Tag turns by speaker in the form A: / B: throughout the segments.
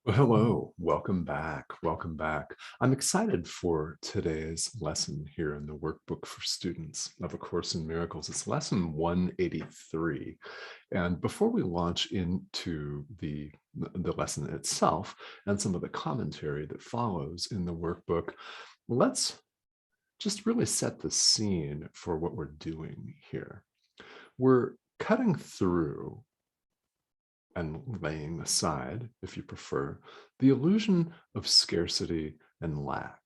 A: Well, hello, welcome back. Welcome back. I'm excited for today's lesson here in the Workbook for Students of A Course in Miracles. It's lesson 183. And before we launch into the lesson itself and some of the commentary that follows in the workbook, let's just really set the scene for what we're doing here. We're cutting through and laying aside, if you prefer, the illusion of scarcity and lack.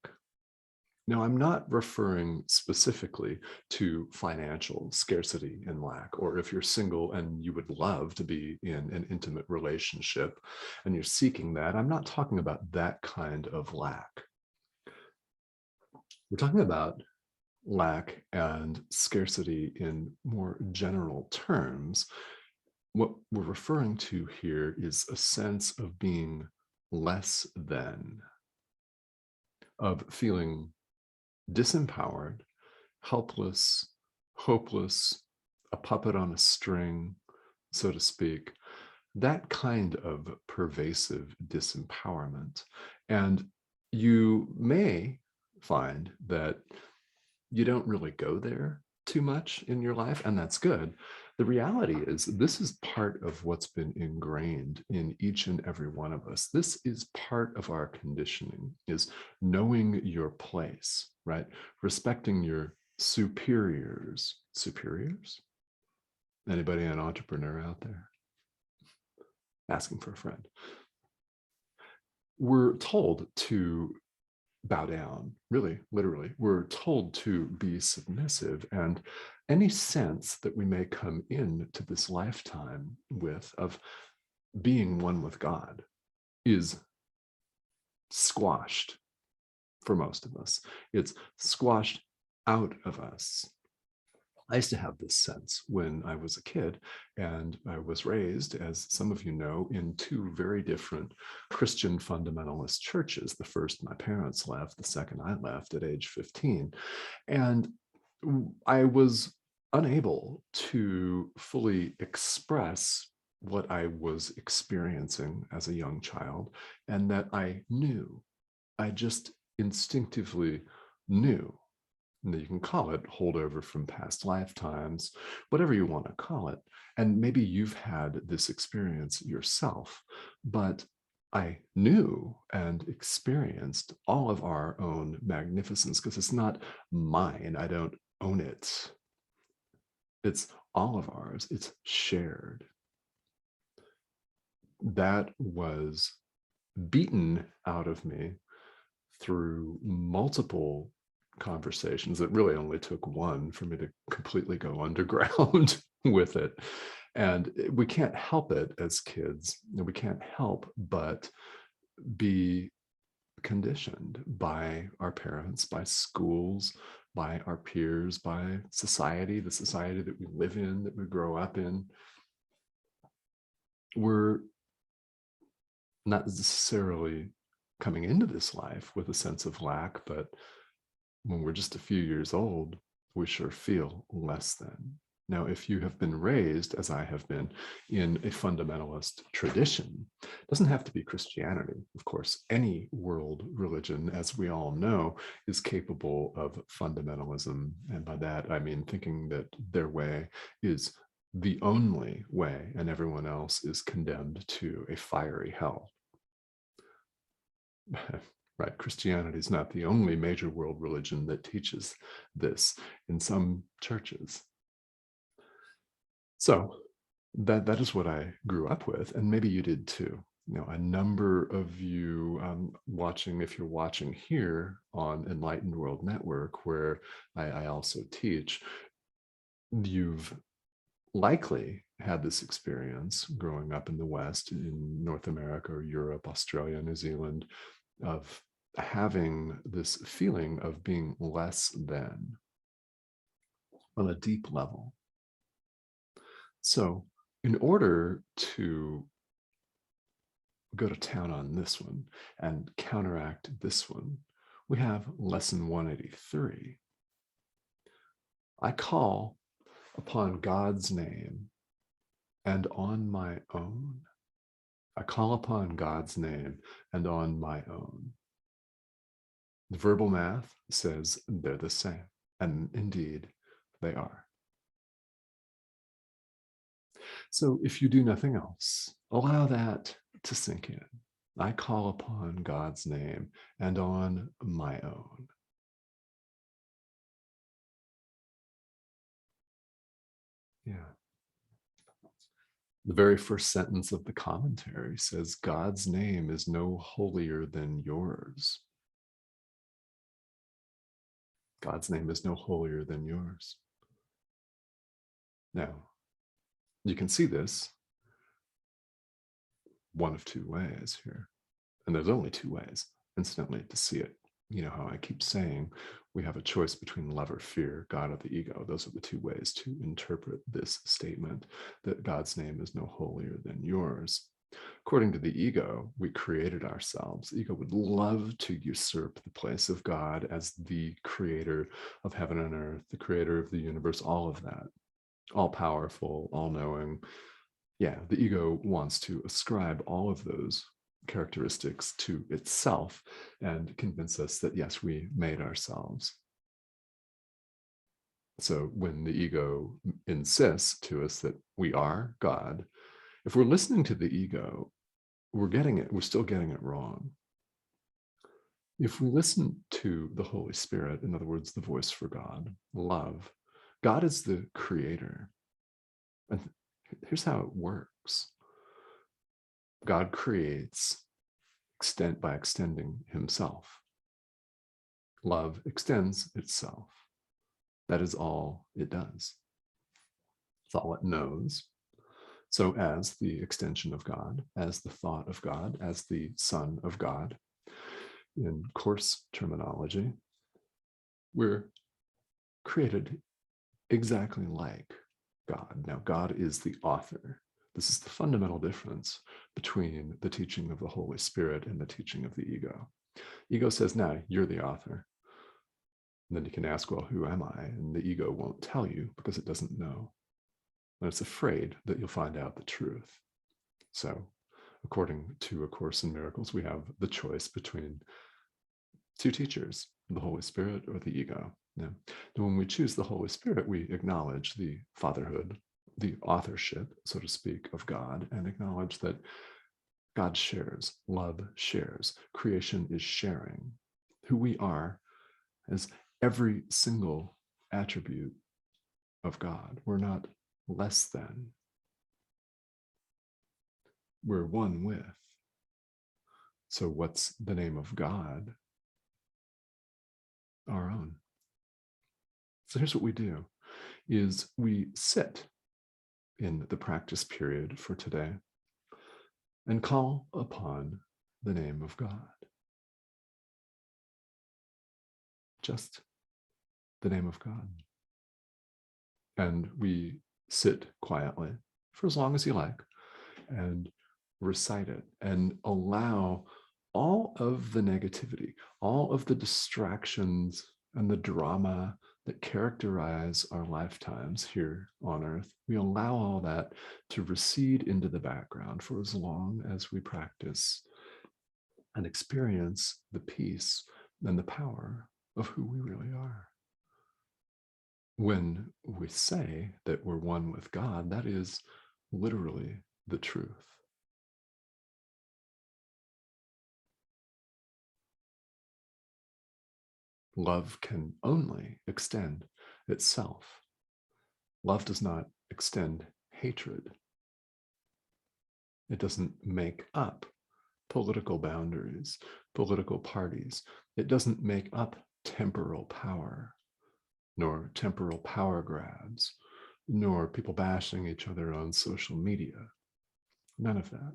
A: Now, I'm not referring specifically to financial scarcity and lack, or if you're single and you would love to be in an intimate relationship and you're seeking that, I'm not talking about that kind of lack. We're talking about lack and scarcity in more general terms. What we're referring to here is a sense of being less than, of feeling disempowered, helpless, hopeless, a puppet on a string, so to speak, that kind of pervasive disempowerment. And you may find that you don't really go there too much in your life, and that's good. The reality is this is part of what's been ingrained in each and every one of us. This is part of our conditioning, is knowing your place, right? Respecting your superiors. Superiors? Anybody an entrepreneur out there? Asking for a friend. We're told to bow down, really, literally. We're told to be submissive, and any sense that we may come into this lifetime with of being one with God is squashed for most of us. It's squashed out of us. I used to have this sense when I was a kid, and I was raised, as some of you know, in two very different Christian fundamentalist churches. The first my parents left, the second I left at age 15. And I was unable to fully express what I was experiencing as a young child, and that I knew. I just instinctively knew. You can call it holdover from past lifetimes, whatever you want to call it. And maybe you've had this experience yourself, but I knew and experienced all of our own magnificence because it's not mine. I don't own it. It's all of ours. It's shared. That was beaten out of me through multiple conversations. It really only took one for me to completely go underground with it. And we can't help it as kids. We can't help but be conditioned by our parents, by schools, by our peers, by society, the society that we live in, that we grow up in. We're not necessarily coming into this life with a sense of lack, but when we're just a few years old, we sure feel less than. Now, if you have been raised, as I have been, in a fundamentalist tradition, it doesn't have to be Christianity. Of course, any world religion, as we all know, is capable of fundamentalism. And by that, I mean thinking that their way is the only way and everyone else is condemned to a fiery hell. Right, Christianity is not the only major world religion that teaches this in some churches. So that is what I grew up with, and maybe you did too. A number of you watching, if you're watching here on Enlightened World Network, where I also teach, you've likely had this experience growing up in the West, in North America or Europe, Australia, New Zealand, of having this feeling of being less than on a deep level. So in order to go to town on this one and counteract this one, we have lesson 183. I call upon God's name, and on my own, I call upon God's name and on my own. The verbal math says they're the same, and indeed they are. So if you do nothing else, allow that to sink in. I call upon God's name and on my own. Yeah. The very first sentence of the commentary says, God's name is no holier than yours. God's name is no holier than yours. Now, you can see this one of two ways here. And there's only two ways, incidentally, to see it. You know how I keep saying we have a choice between love or fear, God or the ego. Those are the two ways to interpret this statement that God's name is no holier than yours. According to the ego, we created ourselves. The ego would love to usurp the place of God as the creator of heaven and earth, the creator of the universe, all of that, all powerful, all knowing. Yeah, the ego wants to ascribe all of those characteristics to itself and convince us that, yes, we made ourselves. So when the ego insists to us that we are God, if we're listening to the ego, we're still getting it wrong. If we listen to the Holy Spirit, in other words, the voice for God, love, God is the creator. And here's how it works. God creates by extending himself. Love extends itself. That is all it does. It's all it knows. So as the extension of God, as the thought of God, as the Son of God, in course terminology, we're created exactly like God. Now, God is the author. This is the fundamental difference between the teaching of the Holy Spirit and the teaching of the ego. Ego says, no, you're the author. And then you can ask, well, who am I? And the ego won't tell you because it doesn't know. And it's afraid that you'll find out the truth. So, according to A Course in Miracles, we have the choice between two teachers, the Holy Spirit or the ego. Yeah. And when we choose the Holy Spirit, we acknowledge the fatherhood, the authorship, so to speak, of God, and acknowledge that God shares, love shares, creation is sharing. Who we are as every single attribute of God. We're not less than. We're one with. So what's the name of God? Our own. So here's what we do, is we sit in the practice period for today and call upon the name of God. Just the name of God. And we sit quietly for as long as you like and recite it and allow all of the negativity, all of the distractions and the drama that characterize our lifetimes here on earth. We allow all that to recede into the background for as long as we practice and experience the peace and the power of who we really are. When we say that we're one with God, that is literally the truth. Love can only extend itself. Love does not extend hatred. It doesn't make up political boundaries, political parties. It doesn't make up temporal power, nor temporal power grabs, nor people bashing each other on social media. None of that.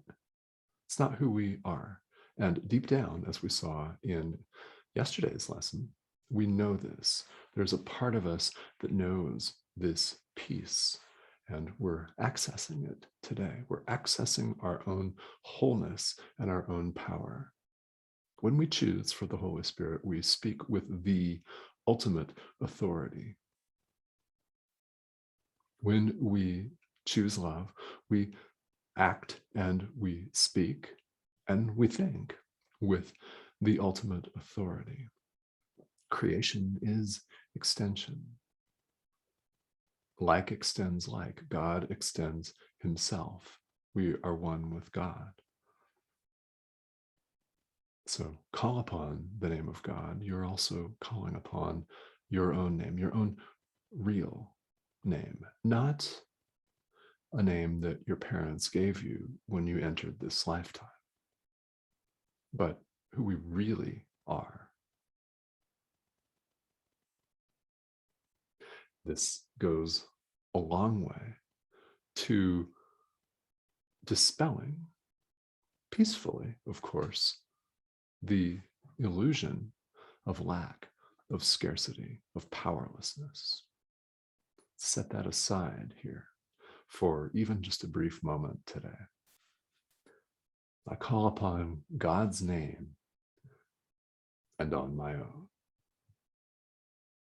A: It's not who we are. And deep down, as we saw in yesterday's lesson, we know this. There's a part of us that knows this peace, and we're accessing it today. We're accessing our own wholeness and our own power. When we choose for the Holy Spirit, we speak with the ultimate authority. When we choose love, we act and we speak and we think with the ultimate authority. Creation is extension. Like extends like. God extends himself. We are one with God. So call upon the name of God. You're also calling upon your own name, your own real name, not a name that your parents gave you when you entered this lifetime, but who we really are. This goes a long way to dispelling, peacefully, of course, the illusion of lack, of scarcity, of powerlessness. Set that aside here for even just a brief moment today. I call upon God's name and on my own.